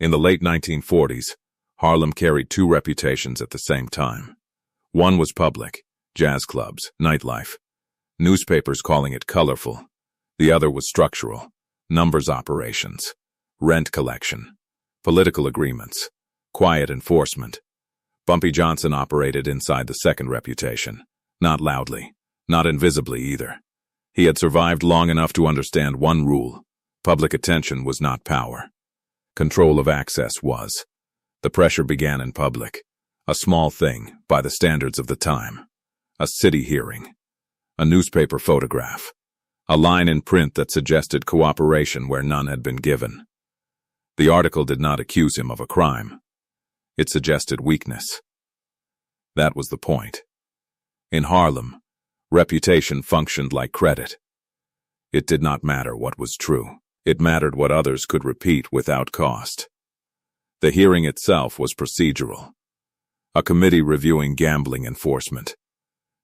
In the late 1940s, Harlem carried two reputations at the same time. One was public, jazz clubs, nightlife, newspapers calling it colorful. The other was structural, numbers operations, rent collection, political agreements, quiet enforcement. Bumpy Johnson operated inside the second reputation, not loudly, not invisibly either. He had survived long enough to understand one rule: public attention was not power. Control of access was. The pressure began in public, a small thing by the standards of the time. A city hearing, a newspaper photograph, a line in print that suggested cooperation where none had been given. The article did not accuse him of a crime. It suggested weakness. That was the point. In Harlem, reputation functioned like credit. It did not matter what was true. It mattered what others could repeat without cost. The hearing itself was procedural. A committee reviewing gambling enforcement.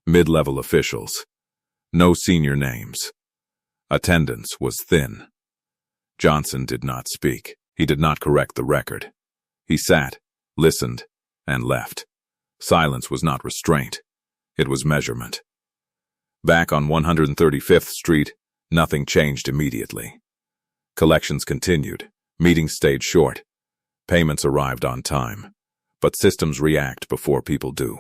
Mid-level officials. No senior names. Attendance was thin. Johnson did not speak. He did not correct the record. He sat, listened, and left. Silence was not restraint. It was measurement. Back on 135th Street, nothing changed immediately. Collections continued. Meetings stayed short. Payments arrived on time. But systems react before people do.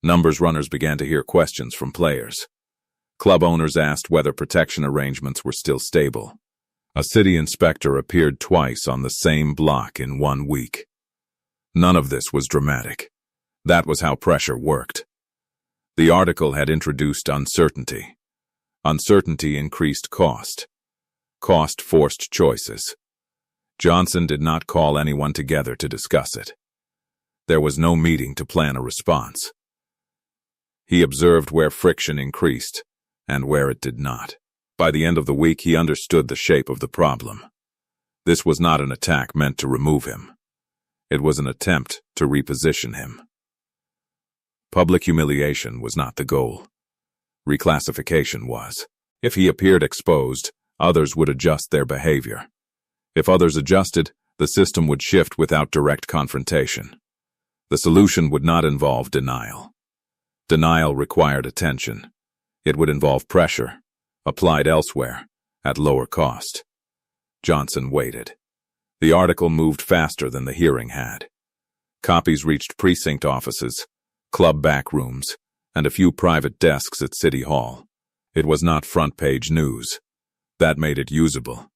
Numbers runners began to hear questions from players. Club owners asked whether protection arrangements were still stable. A city inspector appeared twice on the same block in 1 week. None of this was dramatic. That was how pressure worked. The article had introduced uncertainty. Uncertainty increased cost. Cost forced choices. Johnson did not call anyone together to discuss it. There was no meeting to plan a response. He observed where friction increased and where it did not. By the end of the week, he understood the shape of the problem. This was not an attack meant to remove him. It was an attempt to reposition him. Public humiliation was not the goal. Reclassification was. If he appeared exposed, others would adjust their behavior. If others adjusted, the system would shift without direct confrontation. The solution would not involve denial. Denial required attention. It would involve pressure, applied elsewhere, at lower cost. Johnson waited. The article moved faster than the hearing had. Copies reached precinct offices, club back rooms, and a few private desks at City Hall. It was not front-page news. That made it usable.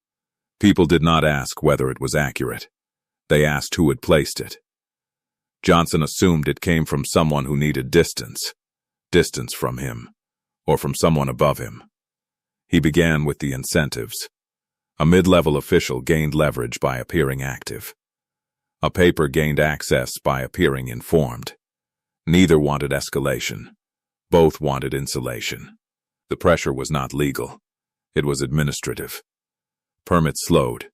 People did not ask whether it was accurate. They asked who had placed it. Johnson assumed it came from someone who needed distance. Distance from him, or from someone above him. He began with the incentives. A mid-level official gained leverage by appearing active. A paper gained access by appearing informed. Neither wanted escalation. Both wanted insulation. The pressure was not legal. It was administrative. Permits slowed.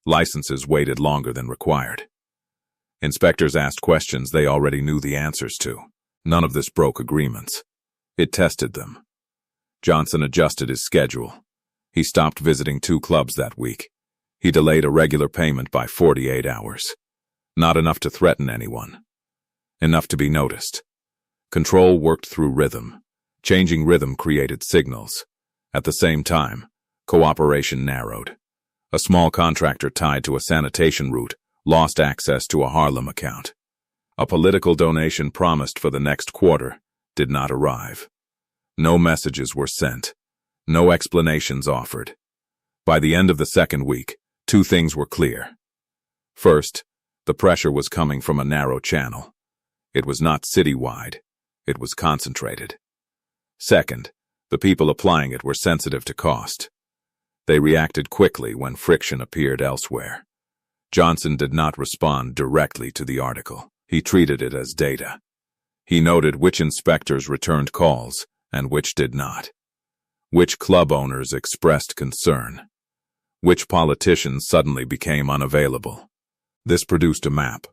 Licenses waited longer than required. Inspectors asked questions they already knew the answers to. None of this broke agreements. It tested them. Johnson adjusted his schedule. He stopped visiting 2 clubs that week. He delayed a regular payment by 48 hours. Not enough to threaten anyone. Enough to be noticed. Control worked through rhythm. Changing rhythm created signals. At the same time, cooperation narrowed. A small contractor tied to a sanitation route lost access to a Harlem account. A political donation promised for the next quarter did not arrive. No messages were sent. No explanations offered. By the end of the second week, 2 things were clear. First, the pressure was coming from a narrow channel. It was not citywide. It was concentrated. Second, the people applying it were sensitive to cost. They reacted quickly when friction appeared elsewhere. Johnson did not respond directly to the article. He treated it as data. He noted which inspectors returned calls and which did not. Which club owners expressed concern. Which politicians suddenly became unavailable. This produced a map,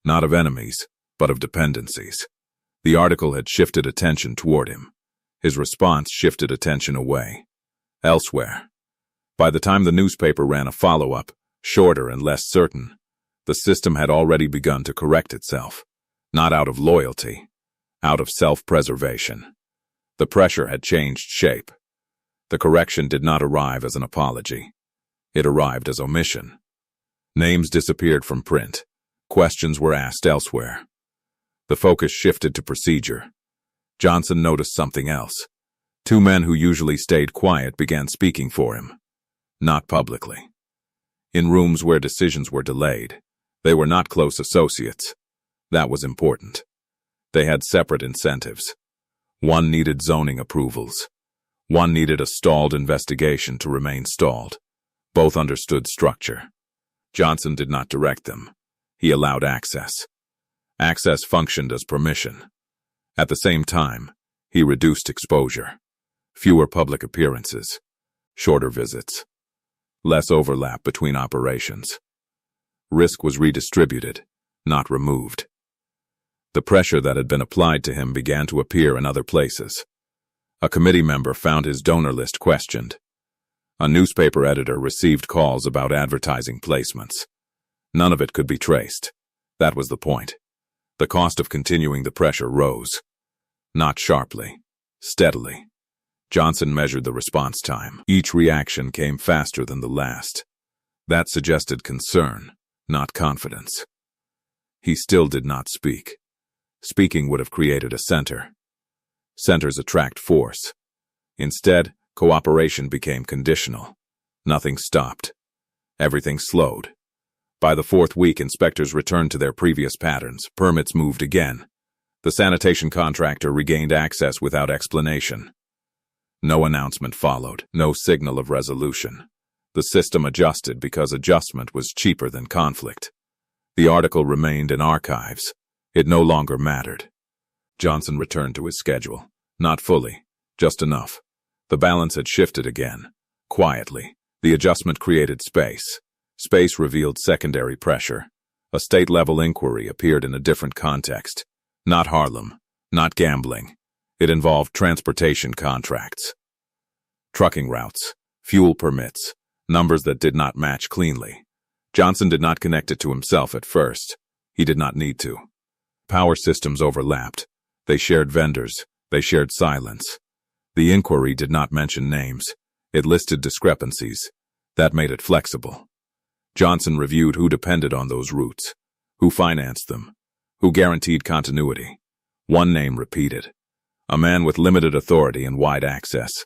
not of enemies, but of dependencies. The article had shifted attention toward him. His response shifted attention away. Elsewhere. By the time the newspaper ran a follow-up, shorter and less certain, The system had already begun to correct itself, not out of loyalty, out of self-preservation. The pressure had changed shape. The correction did not arrive as an apology. It arrived as omission. Names disappeared from print. Questions were asked elsewhere. The focus shifted to procedure. Johnson noticed something else. Two men who usually stayed quiet began speaking for him. Not publicly. In rooms where decisions were delayed, they were not close associates. That was important. They had separate incentives. One needed zoning approvals. One needed a stalled investigation to remain stalled. Both understood structure. Johnson did not direct them. He allowed access. Access functioned as permission. At the same time, he reduced exposure. Fewer public appearances. Shorter visits. Less overlap between operations. Risk was redistributed, not removed. The pressure that had been applied to him began to appear in other places. A committee member found his donor list questioned. A newspaper editor received calls about advertising placements. None of it could be traced. That was the point. The cost of continuing the pressure rose. Not sharply, steadily. Johnson measured the response time. Each reaction came faster than the last. That suggested concern, not confidence. He still did not speak. Speaking would have created a center. Centers attract force. Instead, cooperation became conditional. Nothing stopped. Everything slowed. By the fourth week, inspectors returned to their previous patterns. Permits moved again. The sanitation contractor regained access without explanation. No announcement followed, no signal of resolution. The system adjusted because adjustment was cheaper than conflict. The article remained in archives. It no longer mattered. Johnson returned to his schedule. Not fully, just enough. The balance had shifted again. Quietly, the adjustment created space. Space revealed secondary pressure. A state-level inquiry appeared in a different context. Not Harlem, not gambling. It involved transportation contracts. Trucking routes, fuel permits, numbers that did not match cleanly. Johnson did not connect it to himself at first. He did not need to. Power systems overlapped. They shared vendors. They shared silence. The inquiry did not mention names. It listed discrepancies. That made it flexible. Johnson reviewed who depended on those routes, who financed them, who guaranteed continuity. One name repeated. A man with limited authority and wide access.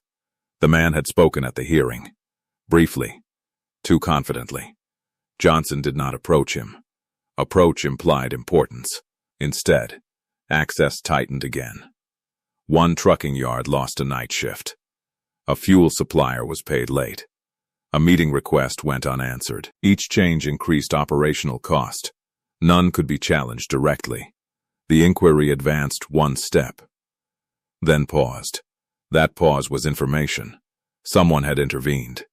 The man had spoken at the hearing. Briefly. Too confidently. Johnson did not approach him. Approach implied importance. Instead, access tightened again. One trucking yard lost a night shift. A fuel supplier was paid late. A meeting request went unanswered. Each change increased operational cost. None could be challenged directly. The inquiry advanced one step. Then paused. That pause was information. Someone had intervened.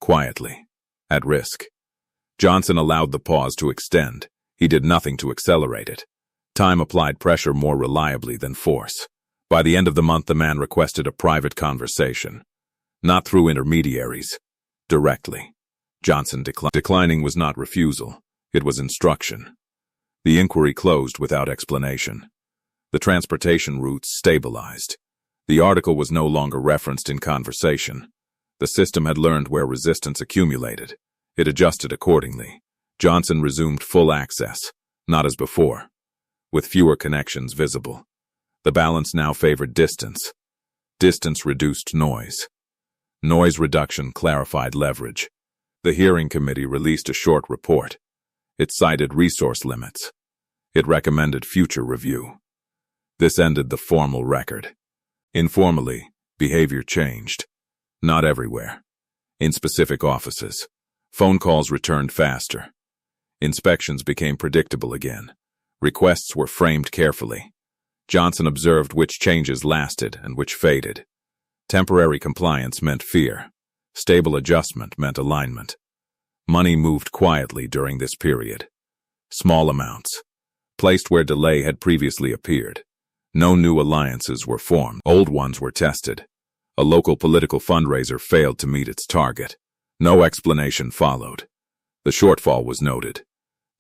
Quietly. At risk. Johnson allowed the pause to extend. He did nothing to accelerate it. Time applied pressure more reliably than force. By the end of the month, the man requested a private conversation. Not through intermediaries. Directly. Johnson declined. Declining was not refusal. It was instruction. The inquiry closed without explanation. The transportation routes stabilized. The article was no longer referenced in conversation. The system had learned where resistance accumulated. It adjusted accordingly. Johnson resumed full access, not as before, with fewer connections visible. The balance now favored distance. Distance reduced noise. Noise reduction clarified leverage. The hearing committee released a short report. It cited resource limits. It recommended future review. This ended the formal record. Informally, behavior changed. Not everywhere. In specific offices. Phone calls returned faster. Inspections became predictable again. Requests were framed carefully. Johnson observed which changes lasted and which faded. Temporary compliance meant fear. Stable adjustment meant alignment. Money moved quietly during this period. Small amounts. Placed where delay had previously appeared. No new alliances were formed. Old ones were tested. A local political fundraiser failed to meet its target. No explanation followed. The shortfall was noted.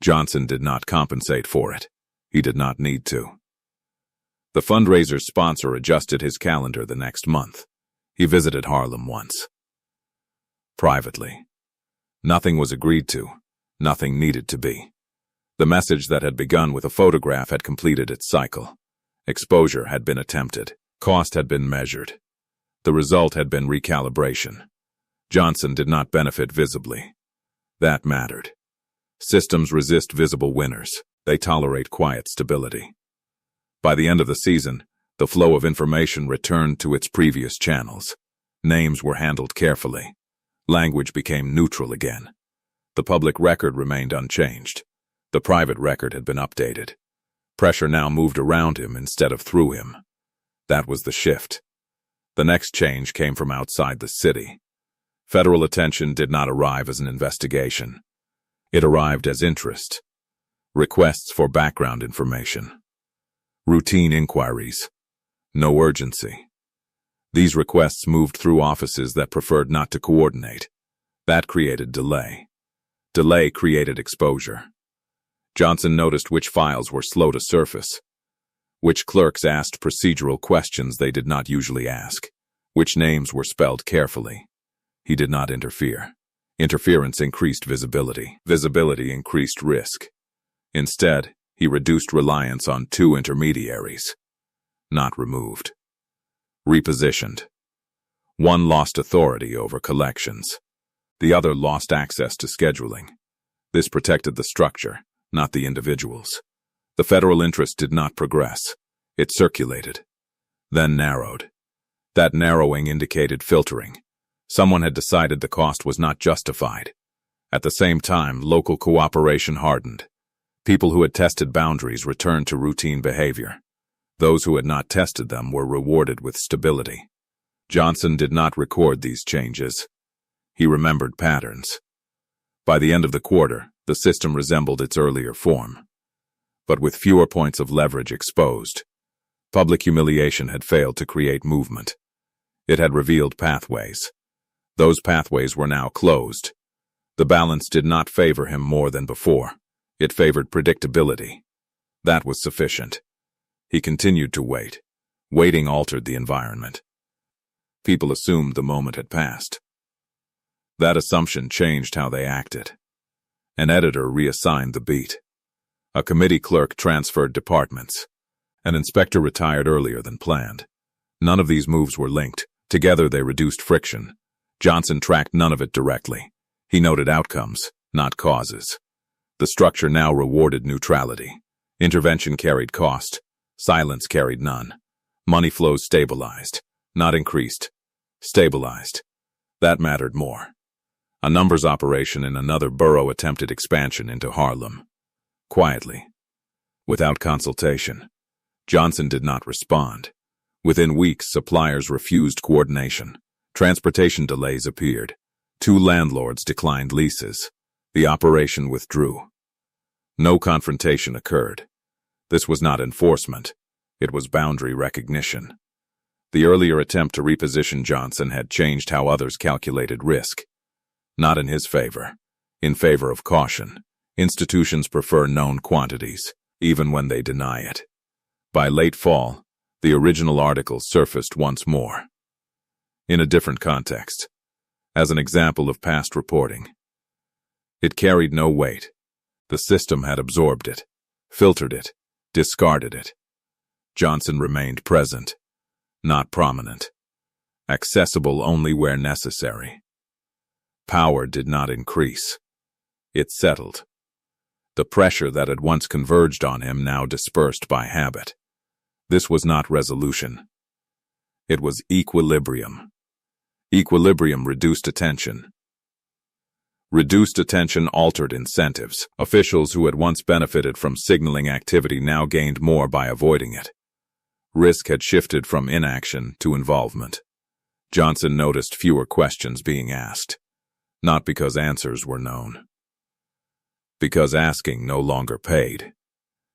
Johnson did not compensate for it. He did not need to. The fundraiser's sponsor adjusted his calendar the next month. He visited Harlem once. Privately. Nothing was agreed to. Nothing needed to be. The message that had begun with a photograph had completed its cycle. Exposure had been attempted. Cost had been measured. The result had been recalibration. Johnson did not benefit visibly. That mattered. Systems resist visible winners. They tolerate quiet stability. By the end of the season, the flow of information returned to its previous channels. Names were handled carefully. Language became neutral again. The public record remained unchanged. The private record had been updated. Pressure now moved around him instead of through him. That was the shift. The next change came from outside the city. Federal attention did not arrive as an investigation. It arrived as interest. Requests for background information. Routine inquiries. No urgency. These requests moved through offices that preferred not to coordinate. That created delay. Delay created exposure. Johnson noticed which files were slow to surface, which clerks asked procedural questions they did not usually ask, which names were spelled carefully. He did not interfere. Interference increased visibility. Visibility increased risk. Instead, he reduced reliance on two intermediaries. Not removed. Repositioned. One lost authority over collections. The other lost access to scheduling. This protected the structure, not the individuals. The federal interest did not progress. It circulated, then narrowed. That narrowing indicated filtering. Someone had decided the cost was not justified. At the same time, local cooperation hardened. People who had tested boundaries returned to routine behavior. Those who had not tested them were rewarded with stability. Johnson did not record these changes. He remembered patterns. By the end of the quarter, the system resembled its earlier form, but with fewer points of leverage exposed. Public humiliation had failed to create movement. It had revealed pathways. Those pathways were now closed. The balance did not favor him more than before. It favored predictability. That was sufficient. He continued to wait. Waiting altered the environment. People assumed the moment had passed. That assumption changed how they acted. An editor reassigned the beat. A committee clerk transferred departments. An inspector retired earlier than planned. None of these moves were linked. Together they reduced friction. Johnson tracked none of it directly. He noted outcomes, not causes. The structure now rewarded neutrality. Intervention carried cost. Silence carried none. Money flows stabilized, not increased. Stabilized. That mattered more. A numbers operation in another borough attempted expansion into Harlem. Quietly. Without consultation. Johnson did not respond. Within weeks, suppliers refused coordination. Transportation delays appeared. 2 landlords declined leases. The operation withdrew. No confrontation occurred. This was not enforcement. It was boundary recognition. The earlier attempt to reposition Johnson had changed how others calculated risk. Not in his favor. In favor of caution. Institutions prefer known quantities, even when they deny it. By late fall, the original article surfaced once more. In a different context. As an example of past reporting. It carried no weight. The system had absorbed it, filtered it, discarded it. Johnson remained present, not prominent. Accessible only where necessary. Power did not increase. It settled. The pressure that had once converged on him now dispersed by habit. This was not resolution. It was equilibrium. Equilibrium reduced attention. Reduced attention altered incentives. Officials who had once benefited from signaling activity now gained more by avoiding it. Risk had shifted from inaction to involvement. Johnson noticed fewer questions being asked. Not because answers were known. Because asking no longer paid.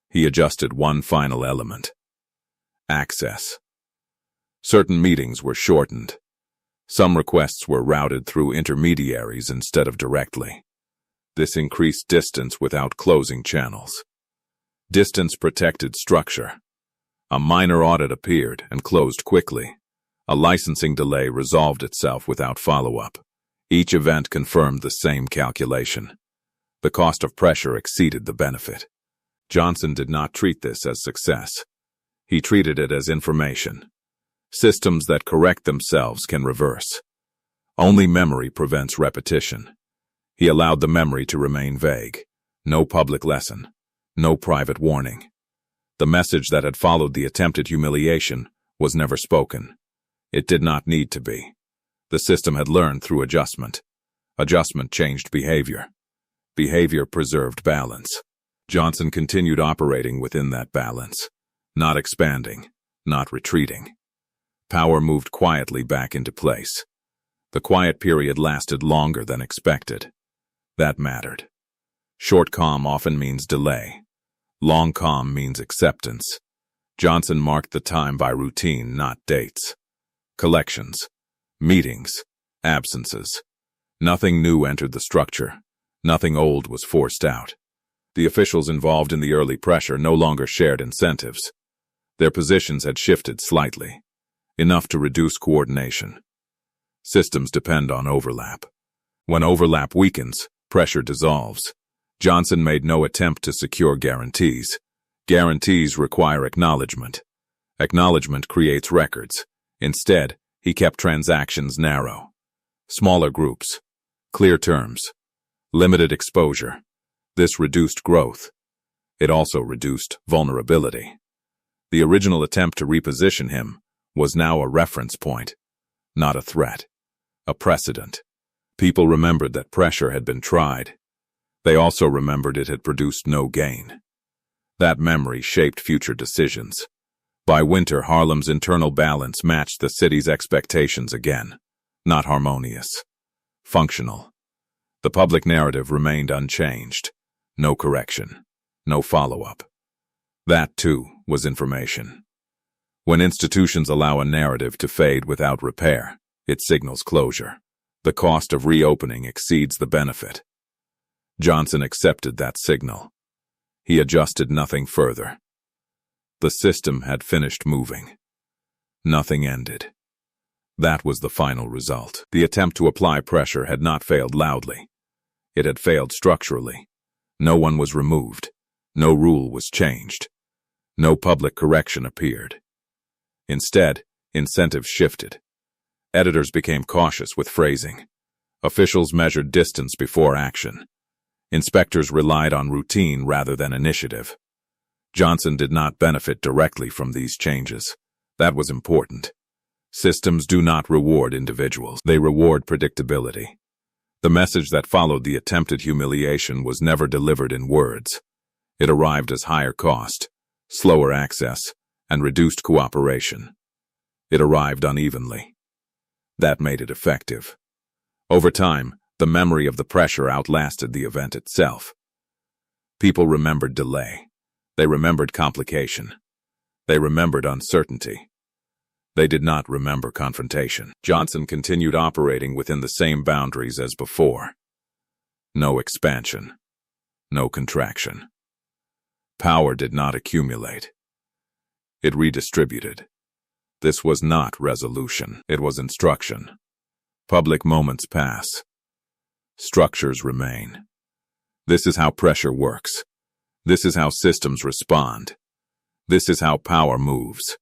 He adjusted one final element. Access. Certain meetings were shortened. Some requests were routed through intermediaries instead of directly. This increased distance without closing channels. Distance protected structure. A minor audit appeared and closed quickly. A licensing delay resolved itself without follow-up. Each event confirmed the same calculation. The cost of pressure exceeded the benefit. Johnson did not treat this as success. He treated it as information. Systems that correct themselves can reverse. Only memory prevents repetition. He allowed the memory to remain vague. No public lesson. No private warning. The message that had followed the attempted humiliation was never spoken. It did not need to be. The system had learned through adjustment. Adjustment changed behavior. Behavior preserved balance. Johnson continued operating within that balance, not expanding, not retreating. Power moved quietly back into place. The quiet period lasted longer than expected. That mattered. Short calm often means delay. Long calm means acceptance. Johnson marked the time by routine, not dates. Collections, meetings, absences. Nothing new entered the structure. Nothing old was forced out. The officials involved in the early pressure no longer shared incentives. Their positions had shifted slightly, enough to reduce coordination. Systems depend on overlap. When overlap weakens, pressure dissolves. Johnson made no attempt to secure guarantees. Guarantees require acknowledgement. Acknowledgement creates records. Instead, he kept transactions narrow. Smaller groups. Clear terms. Limited exposure. This reduced growth. It also reduced vulnerability. The original attempt to reposition him was now a reference point, not a threat, a precedent. People remembered that pressure had been tried. They also remembered it had produced no gain. That memory shaped future decisions. By winter, Harlem's internal balance matched the city's expectations again. Not harmonious. Functional. The public narrative remained unchanged. No correction. No follow-up. That, too, was information. When institutions allow a narrative to fade without repair, it signals closure. The cost of reopening exceeds the benefit. Johnson accepted that signal. He adjusted nothing further. The system had finished moving. Nothing ended. That was the final result. The attempt to apply pressure had not failed loudly. It had failed structurally. No one was removed. No rule was changed. No public correction appeared. Instead, incentives shifted. Editors became cautious with phrasing. Officials measured distance before action. Inspectors relied on routine rather than initiative. Johnson did not benefit directly from these changes. That was important. Systems do not reward individuals. They reward predictability. The message that followed the attempted humiliation was never delivered in words. It arrived as higher cost, slower access, and reduced cooperation. It arrived unevenly. That made it effective. Over time, the memory of the pressure outlasted the event itself. People remembered delay. They remembered complication. They remembered uncertainty. They did not remember confrontation. Johnson continued operating within the same boundaries as before. No expansion. No contraction. Power did not accumulate. It redistributed. This was not resolution. It was instruction. Public moments pass. Structures remain. This is how pressure works. This is how systems respond. This is how power moves.